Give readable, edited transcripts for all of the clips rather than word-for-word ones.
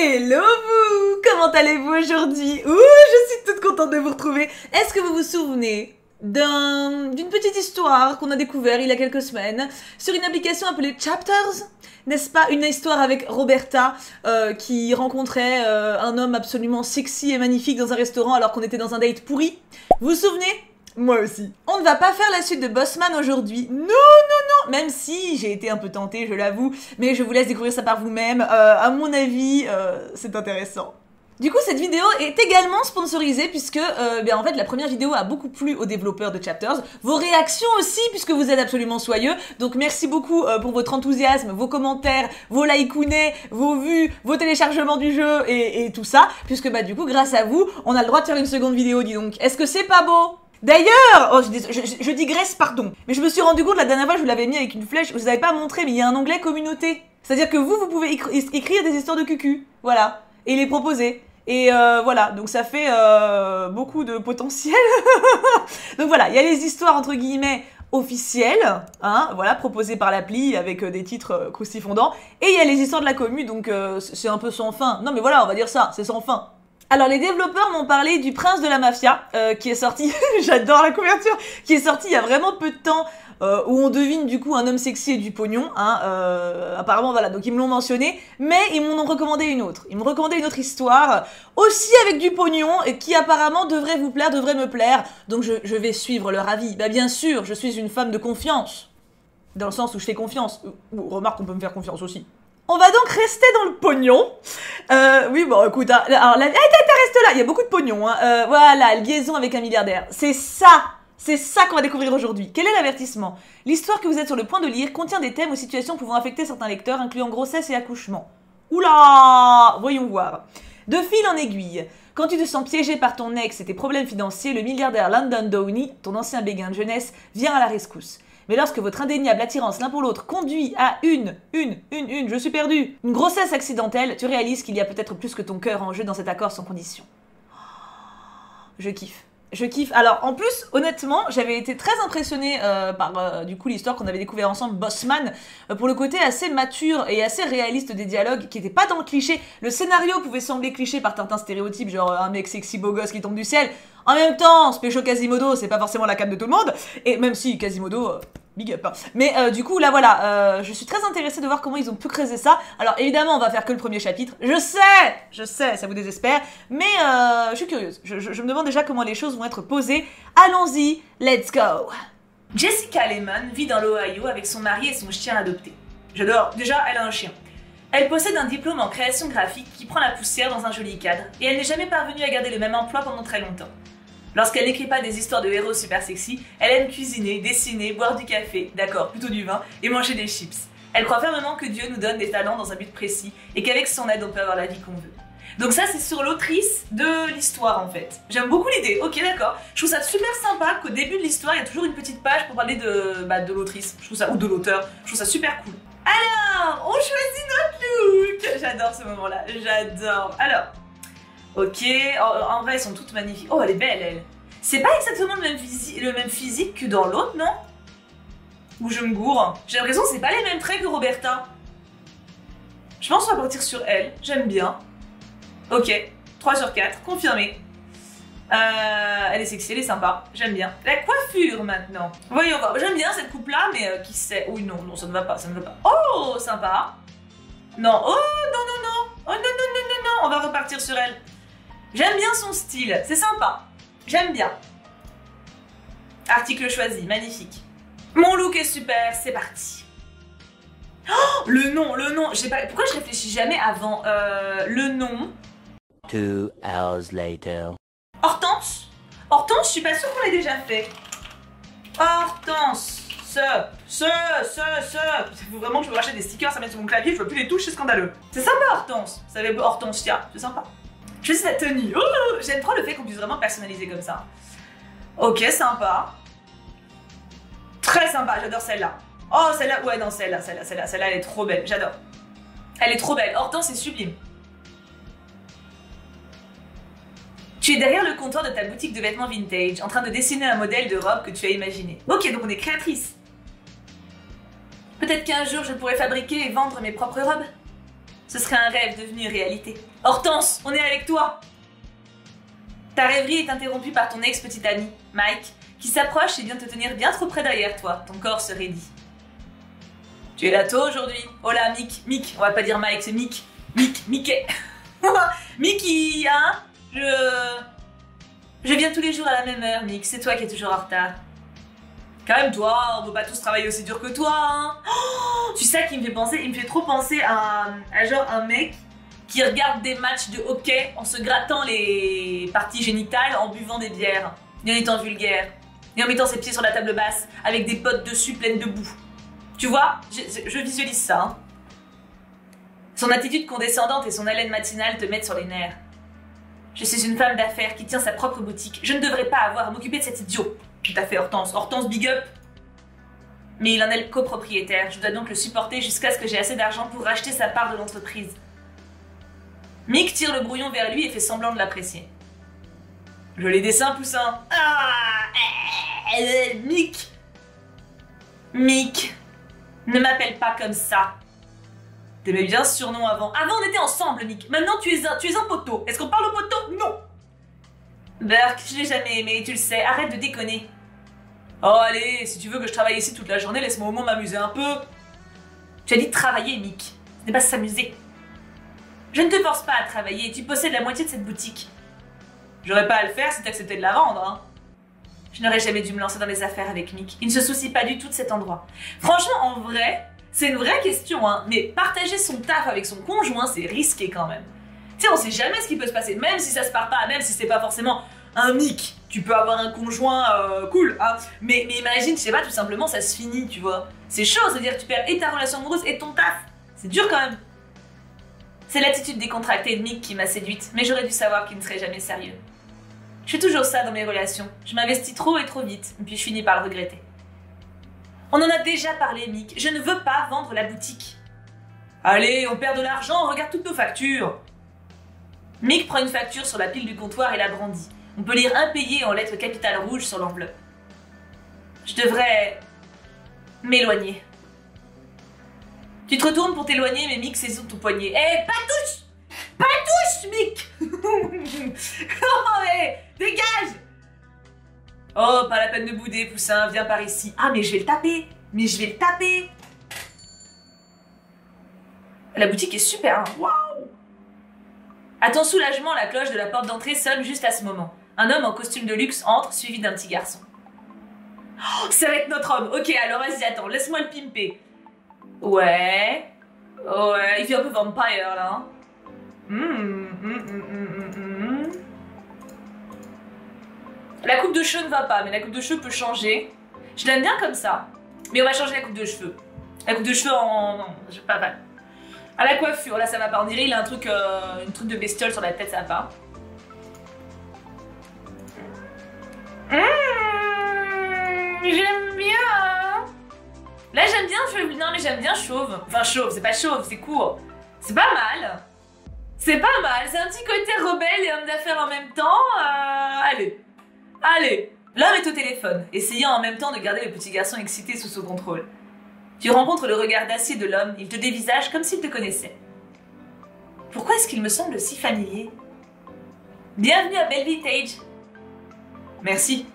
Hello vous! Comment allez-vous aujourd'hui? Ouh, je suis toute contente de vous retrouver. Est-ce que vous vous souvenez d'une petite histoire qu'on a découvert il y a quelques semaines sur une application appelée Chapters? N'est-ce pas? Une histoire avec Roberta qui rencontrait un homme absolument sexy et magnifique dans un restaurant alors qu'on était dans un date pourri. Vous vous souvenez? Moi aussi. On ne va pas faire la suite de Bossman aujourd'hui. Non, non, non. Même si j'ai été un peu tentée, je l'avoue. Mais je vous laisse découvrir ça par vous-même. À mon avis, c'est intéressant. Du coup, cette vidéo est également sponsorisée puisque, en fait, la première vidéo a beaucoup plu aux développeurs de Chapters. Vos réactions aussi, puisque vous êtes absolument soyeux. Donc, merci beaucoup pour votre enthousiasme, vos commentaires, vos likeounets, vos vues, vos téléchargements du jeu et tout ça. Puisque, du coup, grâce à vous, on a le droit de faire une seconde vidéo, dis donc. Est-ce que c'est pas beau? D'ailleurs, oh, je digresse, pardon, mais je me suis rendu compte la dernière fois, je vous l'avais mis avec une flèche, je vous avais pas montré, mais il y a un onglet communauté. C'est-à-dire que vous pouvez écrire des histoires de cucu, voilà, et les proposer. Et voilà, donc ça fait beaucoup de potentiel. Donc voilà, il y a les histoires entre guillemets officielles, hein, voilà, proposées par l'appli avec des titres croustifondants, et il y a les histoires de la commu, donc c'est un peu sans fin. Non mais voilà, on va dire ça, c'est sans fin. Alors les développeurs m'ont parlé du Prince de la Mafia, qui est sorti, j'adore la couverture, qui est sorti il y a vraiment peu de temps, où on devine du coup un homme sexy et du pognon, hein, apparemment voilà, donc ils me l'ont mentionné, mais ils m'en ont recommandé une autre. Ils m'ont recommandé une autre histoire, aussi avec du pognon, et qui apparemment devrait vous plaire, devrait me plaire, donc je vais suivre leur avis. Bah bien sûr, je suis une femme de confiance, dans le sens où je fais confiance, remarque qu'on peut me faire confiance aussi. On va donc rester dans le pognon. Oui, bon, écoute, hein, alors, reste là, il y a beaucoup de pognon, hein. Voilà, liaison avec un milliardaire. C'est ça qu'on va découvrir aujourd'hui. Quel est l'avertissement? L'histoire que vous êtes sur le point de lire contient des thèmes ou situations pouvant affecter certains lecteurs, incluant grossesse et accouchement. Oula! Voyons voir. De fil en aiguille. Quand tu te sens piégé par ton ex et tes problèmes financiers, le milliardaire Landon Downey, ton ancien béguin de jeunesse, vient à la rescousse. Mais lorsque votre indéniable attirance l'un pour l'autre conduit à je suis perdu, une grossesse accidentelle, tu réalises qu'il y a peut-être plus que ton cœur en jeu dans cet accord sans condition. Je kiffe. Je kiffe. Alors, en plus, honnêtement, j'avais été très impressionnée par, du coup, l'histoire qu'on avait découvert ensemble, Bossman, pour le côté assez mature et assez réaliste des dialogues, qui n'étaient pas dans le cliché. Le scénario pouvait sembler cliché par certains stéréotypes, genre un mec sexy beau gosse qui tombe du ciel. En même temps, Spécho Quasimodo, c'est pas forcément la came de tout le monde, et même si Quasimodo... big up. Hein. Mais du coup, là, voilà, je suis très intéressée de voir comment ils ont pu creuser ça. Alors, évidemment, on va faire que le premier chapitre. Je sais, ça vous désespère. Mais je suis curieuse. Je me demande déjà comment les choses vont être posées. Allons-y, let's go. Jessica Lehman vit dans l'Ohio avec son mari et son chien adopté. J'adore. Déjà, elle a un chien. Elle possède un diplôme en création graphique qui prend la poussière dans un joli cadre. Et elle n'est jamais parvenue à garder le même emploi pendant très longtemps. Lorsqu'elle n'écrit pas des histoires de héros super sexy, elle aime cuisiner, dessiner, boire du café, d'accord, plutôt du vin, et manger des chips. Elle croit fermement que Dieu nous donne des talents dans un but précis, et qu'avec son aide, on peut avoir la vie qu'on veut. Donc ça, c'est sur l'autrice de l'histoire, en fait. J'aime beaucoup l'idée, ok, d'accord. Je trouve ça super sympa qu'au début de l'histoire, il y a toujours une petite page pour parler de l'autrice, je trouve ça, ou de l'auteur. Je trouve ça super cool. Alors, on choisit notre look. J'adore ce moment-là, j'adore. Alors... ok, en vrai, elles sont toutes magnifiques. Oh, elle est belle, elle. C'est pas exactement le même physique que dans l'autre, non? Ou je me gourre? J'ai l'impression que c'est pas les mêmes traits que Roberta. Je pense qu'on va partir sur elle. J'aime bien. Ok, 3 sur 4, confirmé. Elle est sexy, elle est sympa. J'aime bien. La coiffure, maintenant. Voyons voir. J'aime bien cette coupe-là, mais qui sait? Oui, non, ça ne va pas, ça ne va pas. Oh, sympa. Non, oh, non. Oh, non. On va repartir sur elle. J'aime bien son style, c'est sympa. J'aime bien. Article choisi, magnifique. Mon look est super, c'est parti. Oh, le nom. Pourquoi je réfléchis jamais avant le nom? 2 hours later. Hortense, je suis pas sûre qu'on l'ait déjà fait. Hortense. Il faut vraiment que je me rachète des stickers, ça met sur mon clavier, je vois plus les touches, c'est scandaleux. C'est sympa, Hortense. Ça avait Hortensia, c'est sympa. Je sais cette tenue. Oh, j'aime trop le fait qu'on puisse vraiment personnaliser comme ça. Ok, sympa. Très sympa, j'adore celle-là. Oh, celle-là, ouais, non, celle-là, elle est trop belle, j'adore. Elle est trop belle, Hortense est sublime. Tu es derrière le comptoir de ta boutique de vêtements vintage, en train de dessiner un modèle de robe que tu as imaginé. Ok, donc on est créatrice. Peut-être qu'un jour je pourrais fabriquer et vendre mes propres robes. Ce serait un rêve devenu réalité. Hortense, on est avec toi. Ta rêverie est interrompue par ton ex-petit ami, Mike, qui s'approche et vient te tenir bien trop près derrière toi. Ton corps se raidit. Tu es là tôt aujourd'hui? Oh là, Mick, on va pas dire Mike, c'est Mickey. Mickey, hein? Je viens tous les jours à la même heure, Mick, c'est toi qui es toujours en retard. Quand même, toi, on peut pas tous travailler aussi dur que toi, hein? Oh, tu sais qui me fait penser? Il me fait trop penser à genre un mec qui regarde des matchs de hockey en se grattant les parties génitales, en buvant des bières, et en étant vulgaire, et en mettant ses pieds sur la table basse, avec des bottes dessus pleines de boue. Tu vois, je visualise ça. Hein. Son attitude condescendante et son haleine matinale te mettent sur les nerfs. Je suis une femme d'affaires qui tient sa propre boutique. Je ne devrais pas avoir à m'occuper de cet idiot. Tout à fait, Hortense. Hortense, big up. Mais il en est le copropriétaire. Je dois donc le supporter jusqu'à ce que j'ai assez d'argent pour racheter sa part de l'entreprise. Mick tire le brouillon vers lui et fait semblant de l'apprécier. Joli dessin, poussin. Mick. Ne m'appelle pas comme ça. T'aimais bien ce surnom avant. Avant, on était ensemble, Mick. Maintenant, tu es un poteau. Est-ce qu'on parle au poteau? Non. Burke, je l'ai jamais aimé, tu le sais. Arrête de déconner. Oh, allez, si tu veux que je travaille ici toute la journée, laisse-moi au moins m'amuser un peu. Tu as dit travailler, Mick. Ce n'est pas s'amuser. Je ne te force pas à travailler. Tu possèdes la moitié de cette boutique. J'aurais pas à le faire si t'acceptais de la vendre, hein. Je n'aurais jamais dû me lancer dans les affaires avec Mick. Il ne se soucie pas du tout de cet endroit. Franchement, en vrai, c'est une vraie question, hein. Mais partager son taf avec son conjoint, c'est risqué quand même. Tu sais, on sait jamais ce qui peut se passer, même si ça se part pas, même si c'est pas forcément un Mick. Tu peux avoir un conjoint cool, hein. Mais imagine, je sais pas, tout simplement, ça se finit, tu vois. C'est chaud, c'est-à-dire que tu perds et ta relation amoureuse et ton taf. C'est dur quand même. C'est l'attitude décontractée de Mick qui m'a séduite, mais j'aurais dû savoir qu'il ne serait jamais sérieux. Je fais toujours ça dans mes relations. Je m'investis trop et trop vite, et puis je finis par le regretter. On en a déjà parlé, Mick. Je ne veux pas vendre la boutique. Allez, on perd de l'argent, on regarde toutes nos factures. Mick prend une facture sur la pile du comptoir et la brandit. On peut lire impayé en lettres capitales rouges sur l'enveloppe. Je devrais m'éloigner. Tu te retournes pour t'éloigner, mais Mick saisit ton poignet. Eh, pas touche! Pas touche, Mick! Oh, hey, dégage! Oh, pas la peine de bouder, poussin, viens par ici. Ah, mais je vais le taper! La boutique est super, hein. Waouh! À ton soulagement, la cloche de la porte d'entrée sonne juste à ce moment. Un homme en costume de luxe entre, suivi d'un petit garçon. Oh, ça va être notre homme. Ok, alors vas-y, attends, laisse-moi le pimper. Ouais, il fait un peu vampire, là. La coupe de cheveux ne va pas, mais la coupe de cheveux peut changer. Je l'aime bien comme ça. Mais on va changer la coupe de cheveux. La coupe de cheveux je sais pas mal. À la coiffure, là ça va pas. On dirait il a un truc de bestiole sur la tête, ça va pas. J'aime bien. Là j'aime bien chauve. Non mais j'aime bien chauve. Enfin chauve, c'est pas chauve, c'est court. C'est pas mal. C'est pas mal. C'est un petit côté rebelle et homme d'affaires en même temps. Allez. L'homme est au téléphone, essayant en même temps de garder le petit garçon excité sous son contrôle. Tu rencontres le regard d'acier de l'homme, il te dévisage comme s'il te connaissait. Pourquoi est-ce qu'il me semble si familier? Bienvenue à Belvitage. Merci.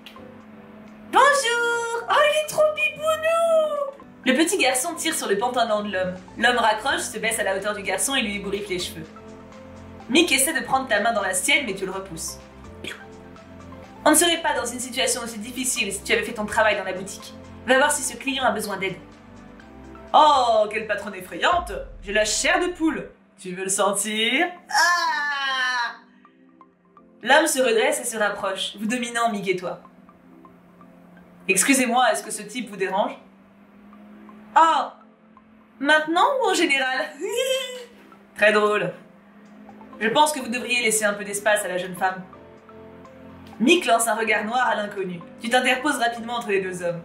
Bonjour. Oh, il est trop bibounou. Le petit garçon tire sur le pantalon de l'homme. L'homme raccroche, se baisse à la hauteur du garçon et lui ébouriffe les cheveux. Mick essaie de prendre ta main dans la sienne, mais tu le repousses. On ne serait pas dans une situation aussi difficile si tu avais fait ton travail dans la boutique. Va voir si ce client a besoin d'aide. Oh, quelle patronne effrayante! J'ai la chair de poule. Tu veux le sentir? Ah! L'homme se redresse et se rapproche, vous dominant, Mick et toi. Excusez-moi, est-ce que ce type vous dérange? Ah! Maintenant ou en général? Très drôle. Je pense que vous devriez laisser un peu d'espace à la jeune femme. Mick lance un regard noir à l'inconnu. Tu t'interposes rapidement entre les deux hommes.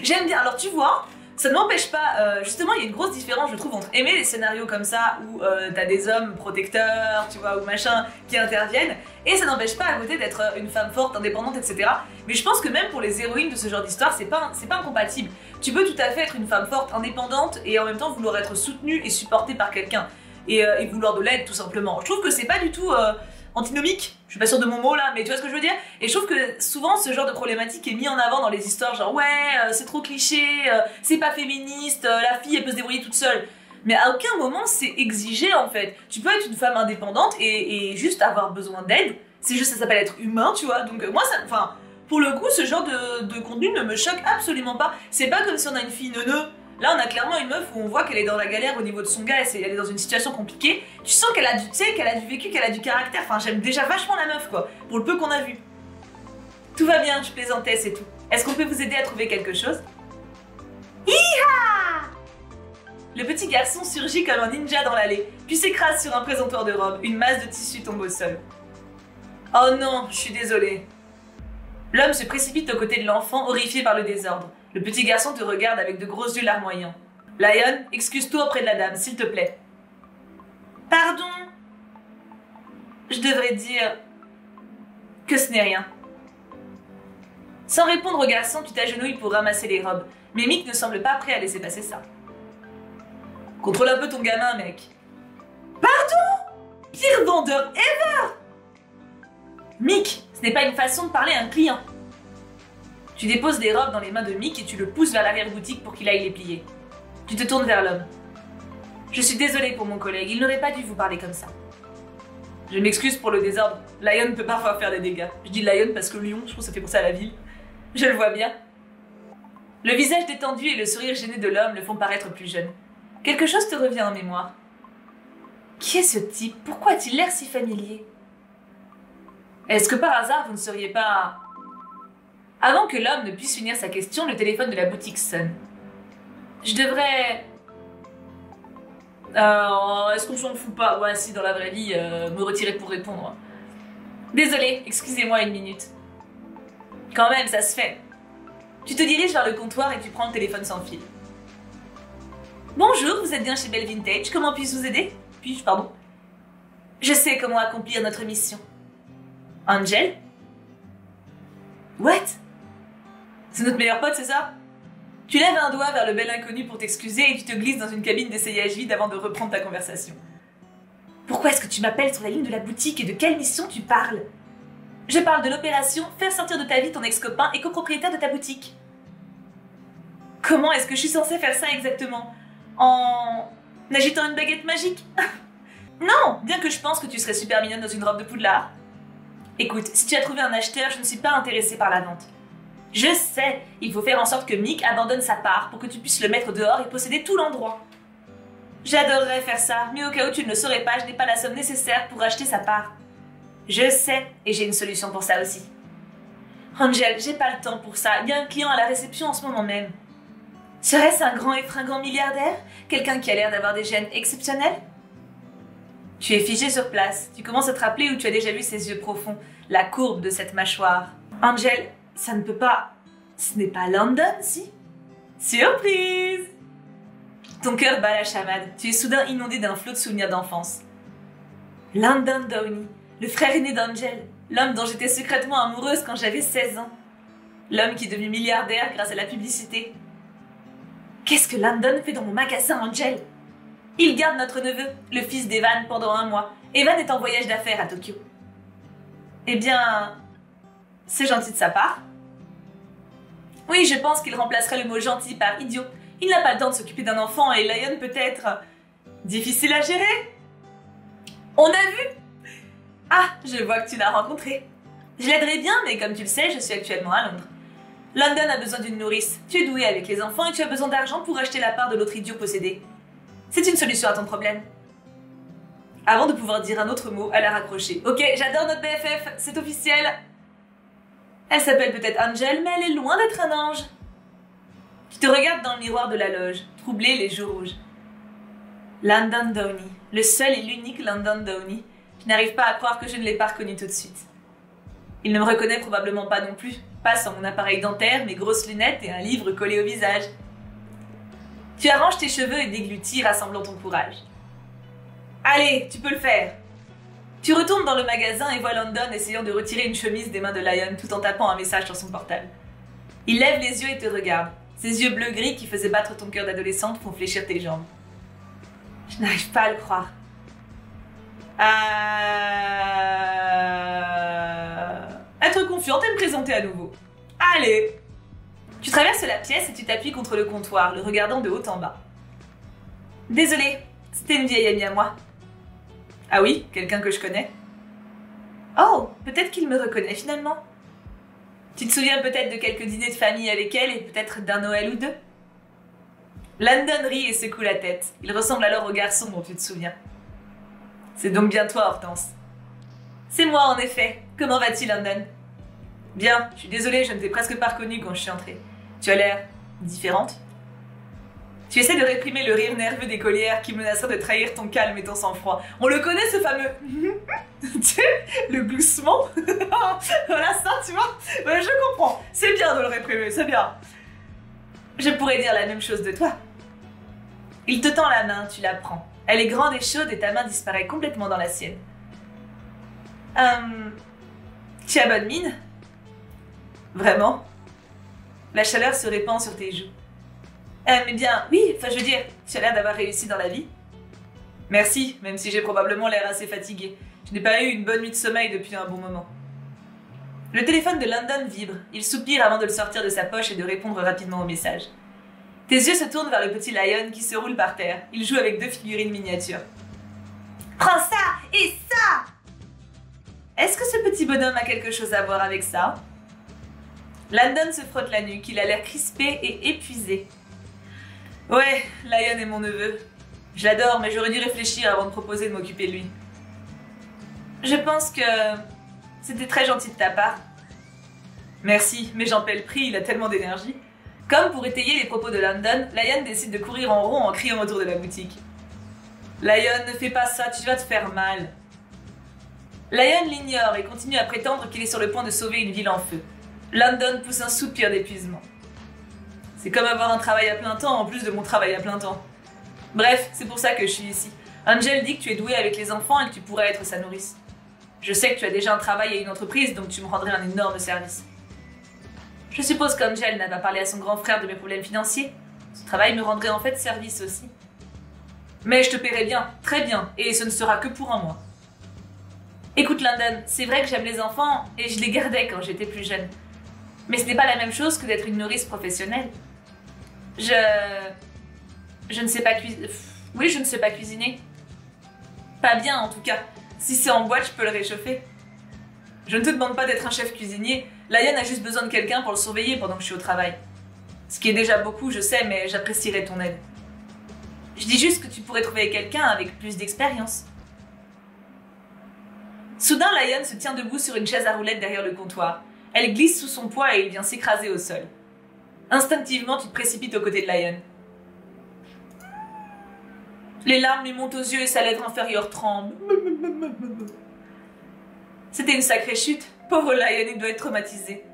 J'aime bien. Alors tu vois, ça ne m'empêche pas... justement, il y a une grosse différence, je trouve, entre aimer les scénarios comme ça, où t'as des hommes protecteurs, tu vois, ou machin, qui interviennent, et ça n'empêche pas à côté d'être une femme forte, indépendante, etc. Mais je pense que même pour les héroïnes de ce genre d'histoire, c'est pas incompatible. Tu peux tout à fait être une femme forte, indépendante, et en même temps vouloir être soutenue et supportée par quelqu'un. et vouloir de l'aide tout simplement. Je trouve que c'est pas du tout antinomique, je suis pas sûre de mon mot là, mais tu vois ce que je veux dire? Et je trouve que souvent ce genre de problématique est mis en avant dans les histoires, genre ouais, c'est trop cliché, c'est pas féministe, la fille elle peut se débrouiller toute seule. Mais à aucun moment c'est exigé en fait. Tu peux être une femme indépendante et juste avoir besoin d'aide, c'est juste, ça s'appelle être humain, tu vois. Donc moi, enfin, pour le coup, ce genre de contenu ne me choque absolument pas. C'est pas comme si on a une fille neuneu. Là, on a clairement une meuf où on voit qu'elle est dans la galère au niveau de son gars, elle est dans une situation compliquée. Tu sens qu'elle a du, tu sais, qu'elle a du vécu, qu'elle a du caractère. Enfin, j'aime déjà vachement la meuf, quoi, pour le peu qu'on a vu. Tout va bien, je plaisantais, c'est tout. Est-ce qu'on peut vous aider à trouver quelque chose? Hi-ha! Le petit garçon surgit comme un ninja dans l'allée, puis s'écrase sur un présentoir de robe. Une masse de tissu tombe au sol. Oh non, je suis désolée. L'homme se précipite aux côtés de l'enfant, horrifié par le désordre. Le petit garçon te regarde avec de gros yeux larmoyants. Lion, excuse-toi auprès de la dame, s'il te plaît. Pardon. Je devrais dire que ce n'est rien. Sans répondre au garçon, tu t'agenouilles pour ramasser les robes. Mais Mick ne semble pas prêt à laisser passer ça. Contrôle un peu ton gamin, mec. Pardon? Pire vendeur ever! Mick, ce n'est pas une façon de parler à un client. Tu déposes les robes dans les mains de Mick et tu le pousses vers l'arrière-boutique pour qu'il aille les plier. Tu te tournes vers l'homme. Je suis désolée pour mon collègue, il n'aurait pas dû vous parler comme ça. Je m'excuse pour le désordre. Lion peut parfois faire des dégâts. Je dis Lion parce que Lyon, je trouve que ça fait penser à la ville. Je le vois bien. Le visage détendu et le sourire gêné de l'homme le font paraître plus jeune. Quelque chose te revient en mémoire. Qui est ce type? Pourquoi a-t-il l'air si familier? Est-ce que par hasard vous ne seriez pas... Avant que l'homme ne puisse finir sa question, le téléphone de la boutique sonne. Je devrais... Est-ce qu'on s'en fout pas? Ouais, si, dans la vraie vie, me retirer pour répondre. Désolée, excusez-moi une minute. Quand même, ça se fait. Tu te diriges vers le comptoir et tu prends le téléphone sans fil. Bonjour, vous êtes bien chez Belle Vintage, comment puis-je vous aider? Puis-je, pardon? Je sais comment accomplir notre mission. Angel? What? C'est notre meilleur pote, c'est ça? Tu lèves un doigt vers le bel inconnu pour t'excuser et tu te glisses dans une cabine d'essayage vide avant de reprendre ta conversation. Pourquoi est-ce que tu m'appelles sur la ligne de la boutique et de quelle mission tu parles? Je parle de l'opération faire sortir de ta vie ton ex-copain et copropriétaire de ta boutique. Comment est-ce que je suis censée faire ça exactement? En agitant une baguette magique? Non, bien que je pense que tu serais super mignonne dans une robe de poudlard. Écoute, si tu as trouvé un acheteur, je ne suis pas intéressée par la vente. Je sais, il faut faire en sorte que Mick abandonne sa part pour que tu puisses le mettre dehors et posséder tout l'endroit. J'adorerais faire ça, mais au cas où tu ne le saurais pas, je n'ai pas la somme nécessaire pour acheter sa part. Je sais, et j'ai une solution pour ça aussi. Angel, j'ai pas le temps pour ça, il y a un client à la réception en ce moment même. Serait-ce un grand et fringant milliardaire? Quelqu'un qui a l'air d'avoir des gènes exceptionnels? Tu es figé sur place. Tu commences à te rappeler où tu as déjà vu ses yeux profonds, la courbe de cette mâchoire. Angel, ça ne peut pas... Ce n'est pas London, si? Surprise! Ton cœur bat la chamade. Tu es soudain inondé d'un flot de souvenirs d'enfance. London Downey, le frère aîné d'Angel, l'homme dont j'étais secrètement amoureuse quand j'avais 16 ans. L'homme qui est devenu milliardaire grâce à la publicité. Qu'est-ce que London fait dans mon magasin, Angel? Il garde notre neveu, le fils d'Evan, pendant 1 mois. Evan est en voyage d'affaires à Tokyo. Eh bien, c'est gentil de sa part. Oui, je pense qu'il remplacerait le mot gentil par idiot. Il n'a pas le temps de s'occuper d'un enfant et Lion peut être difficile à gérer. On a vu? Ah, je vois que tu l'as rencontré. Je l'aiderai bien, mais comme tu le sais, je suis actuellement à Londres. London a besoin d'une nourrice. Tu es doué avec les enfants et tu as besoin d'argent pour acheter la part de l'autre idiot possédé. C'est une solution à ton problème. Avant de pouvoir dire un autre mot, elle a raccroché. Ok, j'adore notre BFF, c'est officiel. Elle s'appelle peut-être Angel, mais elle est loin d'être un ange. Tu te regardes dans le miroir de la loge, troublé les joues rouges. London Downey, le seul et l'unique London Downey. Je n'arrive pas à croire que je ne l'ai pas reconnu tout de suite. Il ne me reconnaît probablement pas non plus, pas sans mon appareil dentaire, mes grosses lunettes et un livre collé au visage. Tu arranges tes cheveux et déglutis, rassemblant ton courage. Allez, tu peux le faire. Tu retournes dans le magasin et vois London essayant de retirer une chemise des mains de Lion tout en tapant un message sur son portable. Il lève les yeux et te regarde. Ses yeux bleu-gris qui faisaient battre ton cœur d'adolescente font fléchir tes jambes. Je n'arrive pas à le croire. Être confiante et me présenter à nouveau. Allez. Tu traverses la pièce et tu t'appuies contre le comptoir, le regardant de haut en bas. Désolée, c'était une vieille amie à moi. Ah oui, quelqu'un que je connais. Oh, peut-être qu'il me reconnaît finalement. Tu te souviens peut-être de quelques dîners de famille avec elle et peut-être d'un Noël ou deux? Landon rit et secoue la tête. Il ressemble alors au garçon dont tu te souviens. C'est donc bien toi, Hortense. C'est moi, en effet. Comment vas-tu, Landon? Bien, je suis désolée, je ne t'ai presque pas reconnue quand je suis entrée. Tu as l'air différente. Tu essaies de réprimer le rire nerveux d'écolière qui menacerait de trahir ton calme et ton sang-froid. On le connaît, ce fameux... tu sais, le gloussement. Voilà ça, tu vois. Je comprends. C'est bien de le réprimer, c'est bien. Je pourrais dire la même chose de toi. Il te tend la main, tu la prends. Elle est grande et chaude et ta main disparaît complètement dans la sienne. Tu as bonne mine? Vraiment? La chaleur se répand sur tes joues. Mais bien, oui, enfin je veux dire, tu as l'air d'avoir réussi dans la vie. Merci, même si j'ai probablement l'air assez fatiguée. Je n'ai pas eu une bonne nuit de sommeil depuis un bon moment. Le téléphone de Landon vibre. Il soupire avant de le sortir de sa poche et de répondre rapidement au message. Tes yeux se tournent vers le petit Lion qui se roule par terre. Il joue avec 2 figurines miniatures. Prends ça et ça! Est-ce que ce petit bonhomme a quelque chose à voir avec ça? Landon se frotte la nuque. Il a l'air crispé et épuisé. Ouais, Lion est mon neveu. Je l'adore, mais j'aurais dû réfléchir avant de proposer de m'occuper de lui. Je pense que c'était très gentil de ta part. Merci, mais j'en paie le prix, il a tellement d'énergie. Comme pour étayer les propos de Landon, Lion décide de courir en rond en criant autour de la boutique. Lion, ne fais pas ça, tu vas te faire mal. Lion l'ignore et continue à prétendre qu'il est sur le point de sauver une ville en feu. Landon pousse un soupir d'épuisement. C'est comme avoir un travail à plein temps en plus de mon travail à plein temps. Bref, c'est pour ça que je suis ici. Angel dit que tu es douée avec les enfants et que tu pourrais être sa nourrice. Je sais que tu as déjà un travail et une entreprise, donc tu me rendrais un énorme service. Je suppose qu'Angel n'a pas parlé à son grand frère de mes problèmes financiers. Ce travail me rendrait en fait service aussi. Mais je te paierai bien, très bien, et ce ne sera que pour un mois. Écoute Landon, c'est vrai que j'aime les enfants et je les gardais quand j'étais plus jeune. Mais ce n'est pas la même chose que d'être une nourrice professionnelle. Je ne sais pas cuisiner. Oui, je ne sais pas cuisiner. Pas bien en tout cas. Si c'est en boîte, je peux le réchauffer. Je ne te demande pas d'être un chef cuisinier. Lion a juste besoin de quelqu'un pour le surveiller pendant que je suis au travail. Ce qui est déjà beaucoup, je sais, mais j'apprécierais ton aide. Je dis juste que tu pourrais trouver quelqu'un avec plus d'expérience. Soudain, Lion se tient debout sur une chaise à roulettes derrière le comptoir. Elle glisse sous son poids et il vient s'écraser au sol. Instinctivement, tu te précipites aux côtés de Lion. Les larmes lui montent aux yeux et sa lèvre inférieure tremble. C'était une sacrée chute. Pauvre Lion, il doit être traumatisé.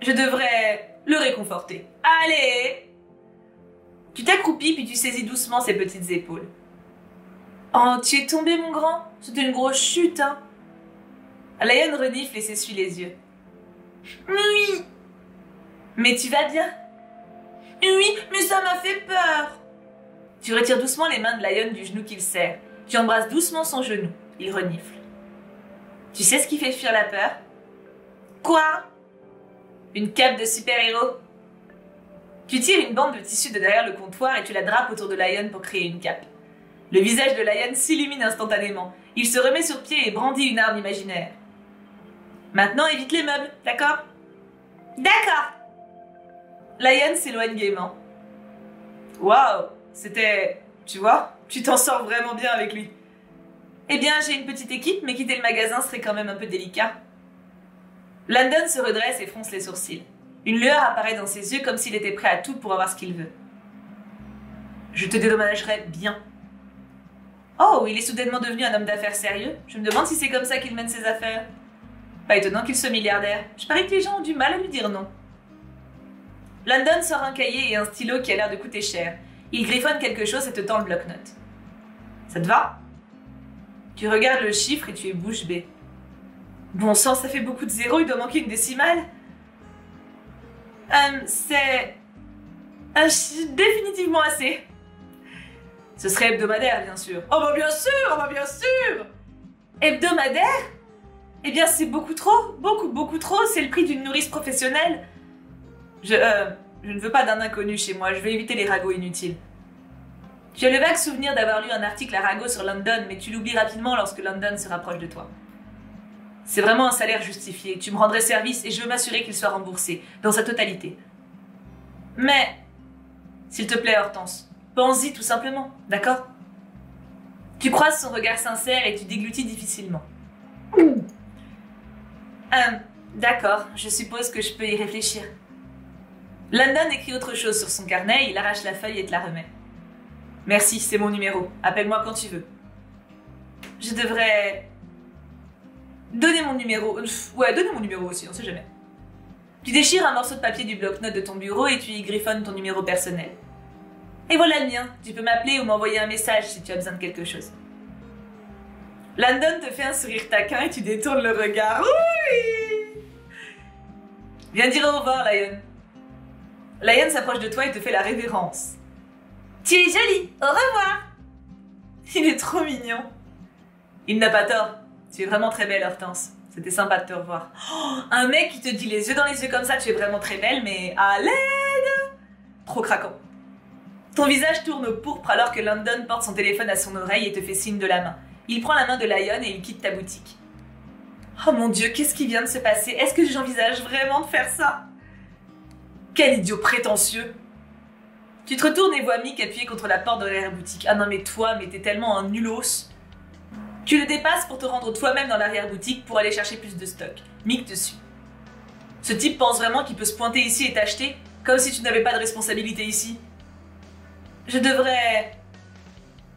Je devrais le réconforter. Allez! Tu t'accroupis puis tu saisis doucement ses petites épaules. Oh, tu es tombé, mon grand? C'était une grosse chute, hein? Lion renifle et s'essuie les yeux. Oui. Mais tu vas bien? Oui, mais ça m'a fait peur. Tu retires doucement les mains de Lion du genou qu'il serre. Tu embrasses doucement son genou. Il renifle. Tu sais ce qui fait fuir la peur? Quoi? Une cape de super-héros. Tu tires une bande de tissu de derrière le comptoir et tu la drapes autour de Lion pour créer une cape. Le visage de Lion s'illumine instantanément. Il se remet sur pied et brandit une arme imaginaire. Maintenant, évite les meubles, d'accord? D'accord. Lion s'éloigne gaiement. Waouh, c'était... Tu vois, tu t'en sors vraiment bien avec lui. Eh bien, j'ai une petite équipe, mais quitter le magasin serait quand même un peu délicat. Landon se redresse et fronce les sourcils. Une lueur apparaît dans ses yeux comme s'il était prêt à tout pour avoir ce qu'il veut. Je te dédommagerai bien. Oh, il est soudainement devenu un homme d'affaires sérieux. Je me demande si c'est comme ça qu'il mène ses affaires. Pas étonnant qu'il soit milliardaire. Je parie que les gens ont du mal à lui dire non. Landon sort un cahier et un stylo qui a l'air de coûter cher. Il griffonne quelque chose et te tend le bloc-notes. Ça te va? Tu regardes le chiffre et tu es bouche bée. Bon sang, ça fait beaucoup de zéros, il doit manquer une décimale. C'est... définitivement assez. Ce serait hebdomadaire, bien sûr. Oh bah bien sûr, oh bah bien sûr. Hebdomadaire? Eh bien, c'est beaucoup trop. Beaucoup trop. C'est le prix d'une nourrice professionnelle. Je ne veux pas d'un inconnu chez moi. Je vais éviter les ragots inutiles. Tu as le vague souvenir d'avoir lu un article à ragot sur London, mais tu l'oublies rapidement lorsque London se rapproche de toi. C'est vraiment un salaire justifié. Tu me rendrais service et je veux m'assurer qu'il soit remboursé, dans sa totalité. Mais, s'il te plaît, Hortense, pense-y tout simplement, d'accord? Tu croises son regard sincère et tu déglutis difficilement. D'accord, je suppose que je peux y réfléchir. London écrit autre chose sur son carnet, il arrache la feuille et te la remet. Merci, c'est mon numéro. Appelle-moi quand tu veux. Je devrais... donner mon numéro. Ouais, donner mon numéro aussi, on sait jamais. Tu déchires un morceau de papier du bloc-notes de ton bureau et tu y griffonnes ton numéro personnel. Et voilà le mien. Tu peux m'appeler ou m'envoyer un message si tu as besoin de quelque chose. London te fait un sourire taquin et tu détournes le regard. Oui! Viens dire au revoir, Lion. Lion s'approche de toi et te fait la révérence. Tu es jolie, au revoir. Il est trop mignon. Il n'a pas tort. Tu es vraiment très belle, Hortense. C'était sympa de te revoir. Oh, un mec qui te dit les yeux dans les yeux comme ça, tu es vraiment très belle, mais à l'aide! Trop craquant. Ton visage tourne au pourpre alors que London porte son téléphone à son oreille et te fait signe de la main. Il prend la main de Lion et il quitte ta boutique. Oh mon Dieu, qu'est-ce qui vient de se passer? Est-ce que j'envisage vraiment de faire ça? Quel idiot prétentieux! Tu te retournes et vois Mick appuyé contre la porte de l'arrière-boutique. Ah non mais toi, mais t'es tellement un nulos. Tu le dépasses pour te rendre toi-même dans l'arrière-boutique pour aller chercher plus de stock. Mick te suit. Ce type pense vraiment qu'il peut se pointer ici et t'acheter, comme si tu n'avais pas de responsabilité ici. Je devrais...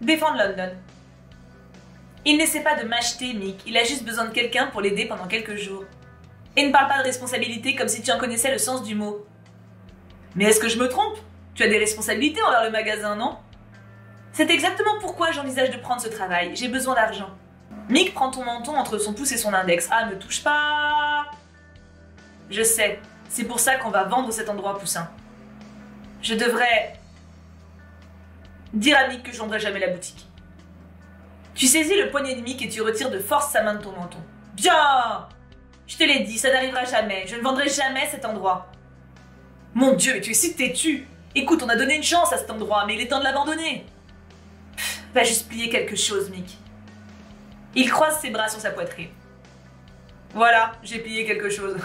défendre London. Il n'essaie pas de m'acheter, Mick. Il a juste besoin de quelqu'un pour l'aider pendant quelques jours. Et ne parle pas de responsabilité comme si tu en connaissais le sens du mot. Mais est-ce que je me trompe? Tu as des responsabilités envers le magasin, non? C'est exactement pourquoi j'envisage de prendre ce travail. J'ai besoin d'argent. Mick prend ton menton entre son pouce et son index. Ah, ne touche pas! Je sais. C'est pour ça qu'on va vendre cet endroit, Poussin. Je devrais... dire à Mick que je vendrai jamais la boutique. Tu saisis le poignet de Mick et tu retires de force sa main de ton menton. Bien! Je te l'ai dit, ça n'arrivera jamais. Je ne vendrai jamais cet endroit. Mon Dieu, mais tu es si têtu! Écoute, on a donné une chance à cet endroit, mais il est temps de l'abandonner. Va juste plier quelque chose, Mick. Il croise ses bras sur sa poitrine. Voilà, j'ai plié quelque chose.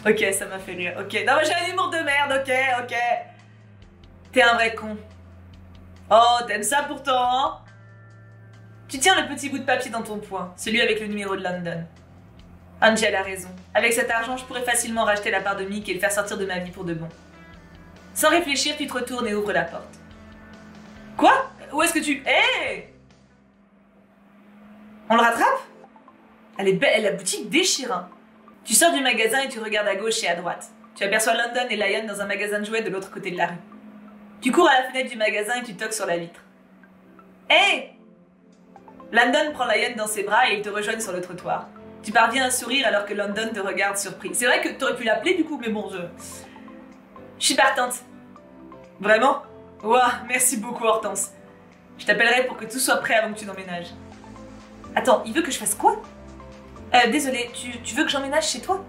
Ok, ça m'a fait rire. Ok, non mais j'ai un humour de merde, ok. T'es un vrai con. Oh, t'aimes ça pourtant, hein? Tu tiens le petit bout de papier dans ton poing, celui avec le numéro de London. Angel a raison. Avec cet argent, je pourrais facilement racheter la part de Mick et le faire sortir de ma vie pour de bon. Sans réfléchir, tu te retournes et ouvres la porte. Quoi? Où est-ce que tu... Hé! On le rattrape? Elle est belle, la boutique déchire. Hein. Tu sors du magasin et tu regardes à gauche et à droite. Tu aperçois London et Lion dans un magasin de jouets de l'autre côté de la rue. Tu cours à la fenêtre du magasin et tu toques sur la vitre. Hé! London prend Lion dans ses bras et ils te rejoignent sur le trottoir. Tu parviens à sourire alors que London te regarde surpris. C'est vrai que t'aurais pu l'appeler du coup, mais bon, je suis partante. Vraiment? Ouah, merci beaucoup Hortense. Je t'appellerai pour que tout soit prêt avant que tu n'emménages. Attends, il veut que je fasse quoi? Désolé, tu veux que j'emménage chez toi?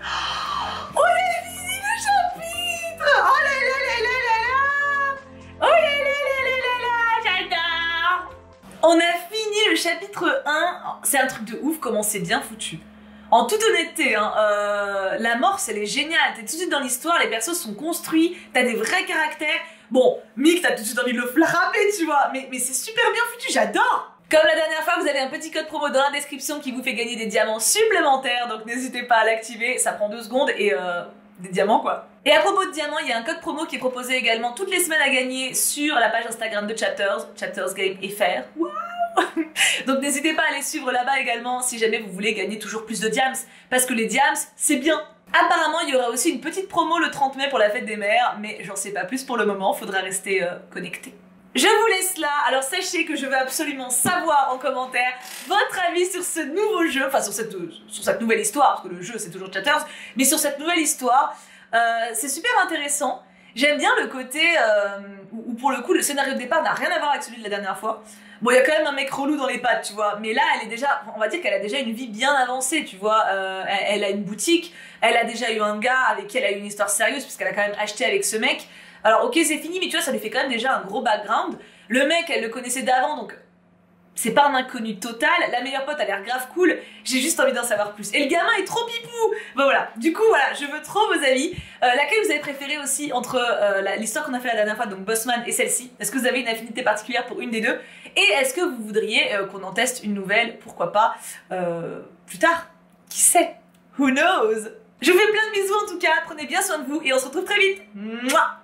Oh, on a fini le chapitre! Oh là là là là là là! Oh là là là là là là, j'adore! On a fini le chapitre 1. C'est un truc de ouf comment c'est bien foutu. En toute honnêteté, hein, la morse elle est géniale, t'es tout de suite dans l'histoire, les persos sont construits, t'as des vrais caractères. Bon, Mick t'as tout de suite envie de le frapper, tu vois, mais c'est super bien foutu, j'adore! Comme la dernière fois, vous avez un petit code promo dans la description qui vous fait gagner des diamants supplémentaires, donc n'hésitez pas à l'activer, ça prend 2 secondes et des diamants quoi. Et à propos de diamants, il y a un code promo qui est proposé également toutes les semaines à gagner sur la page Instagram de Chapters, Chapters Game FR. Waouh! Donc n'hésitez pas à aller suivre là-bas également si jamais vous voulez gagner toujours plus de diams, parce que les diams, c'est bien. Apparemment, il y aura aussi une petite promo le 30 mai pour la fête des mères, mais j'en sais pas plus pour le moment, faudra rester connecté. Je vous laisse là, alors sachez que je veux absolument savoir en commentaire votre avis sur ce nouveau jeu, enfin sur cette nouvelle histoire, parce que le jeu c'est toujours Chapters, mais sur cette nouvelle histoire, c'est super intéressant. J'aime bien le côté où pour le coup le scénario de départ n'a rien à voir avec celui de la dernière fois. Bon, il y a quand même un mec relou dans les pattes, tu vois, mais là elle est déjà, on va dire qu'elle a déjà une vie bien avancée, tu vois. Elle a une boutique, elle a déjà eu un gars avec qui elle a eu une histoire sérieuse puisqu'elle a quand même acheté avec ce mec. Alors ok, c'est fini, mais tu vois, ça lui fait quand même déjà un gros background. Le mec, elle le connaissait d'avant, donc c'est pas un inconnu total. La meilleure pote a l'air grave cool. J'ai juste envie d'en savoir plus. Et le gamin est trop pipou. Bon voilà. Du coup voilà, je veux trop vos avis. Laquelle vous avez préférée aussi entre l'histoire qu'on a fait la dernière fois, donc Bossman et celle-ci? Est-ce que vous avez une affinité particulière pour une des deux? Et est-ce que vous voudriez qu'on en teste une nouvelle? Pourquoi pas plus tard? Qui sait? Who knows? Je vous fais plein de bisous en tout cas. Prenez bien soin de vous et on se retrouve très vite. Mouah.